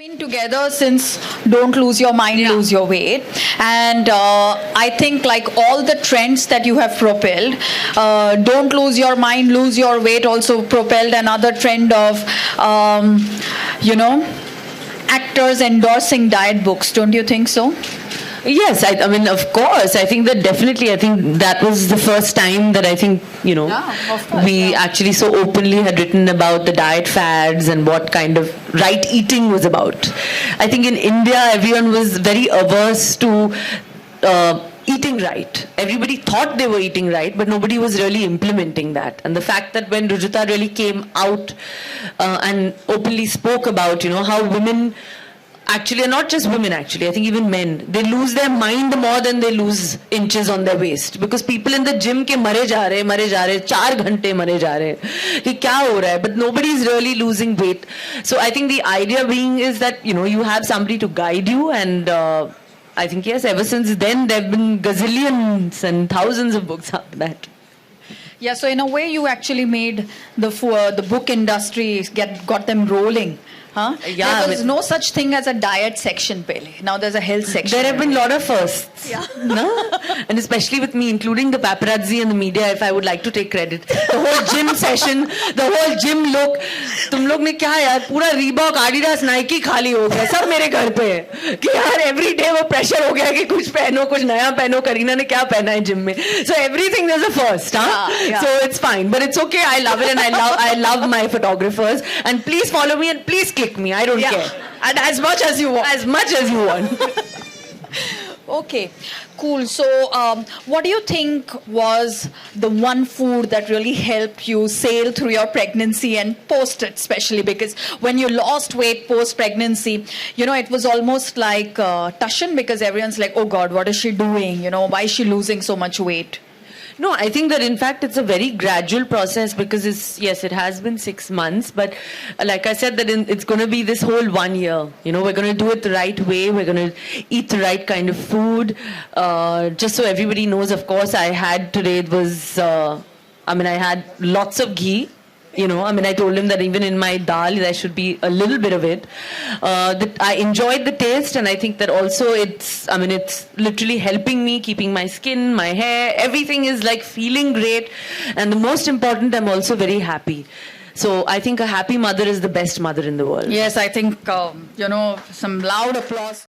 Been together since Don't Lose Your Mind, Lose Your Weight. And I think like all the trends that you have propelled, Don't Lose Your Mind, Lose Your Weight also propelled another trend of, you know, actors endorsing diet books. Don't you think so? Yes, I mean, of course. I think that definitely, I think that was the first time that I think, of course, we actually so openly had written about the diet fads and what kind of right eating was about. I think in India, everyone was very averse to eating right. Everybody thought they were eating right, but nobody was really implementing that. And the fact that when Rujuta really came out and openly spoke about, how women actually, and not just women actually, I think even men, they lose their mind more than they lose inches on their waist. Because people in the gym ke mare ja rahe, 4 ghante mare ja rahe, ki kya ho raha hai? But nobody is really losing weight. So I think the idea being is that, you have somebody to guide you, and I think, yes, ever since then, there have been gazillions and thousands of books after that. Yeah, so in a way you actually made the book industry, got them rolling. Huh? Yeah, there was no such thing as a diet section, Pele. Now there's a health section. There have been a lot of firsts. Yeah. No? And especially with me, including the paparazzi and the media, if I would like to take credit. The whole gym session, the whole gym look. तुम लोग ने क्या यार पूरा Reebok, Adidas, Nike खाली हो गया सब मेरे घर पे है कि यार every day वो pressure हो गया कि कुछ पहनो कुछ नया पहनो करीना ने क्या पहना है gym में. So everything there's a first, huh? Yeah. So it's fine, but it's okay. I love it, and I love my photographers, and please follow me and please click me. I don't care. And as much as you want. As much as you want. Okay, cool. So, what do you think was the one food that really helped you sail through your pregnancy and post it, especially because when you lost weight post-pregnancy, it was almost like Tushan, because everyone's like, oh God, what is she doing? Why is she losing so much weight? No, I think that in fact it's a very gradual process, because it has been 6 months, but like I said, that it's going to be this whole 1 year. We're going to do it the right way. We're going to eat the right kind of food. Just so everybody knows, of course, I had today, I had lots of ghee. I told him that even in my dal, there should be a little bit of it. I enjoyed the taste, and I think that also it's literally helping me, keeping my skin, my hair, everything is like feeling great. And the most important, I'm also very happy. So I think a happy mother is the best mother in the world. Yes, I think, some loud applause.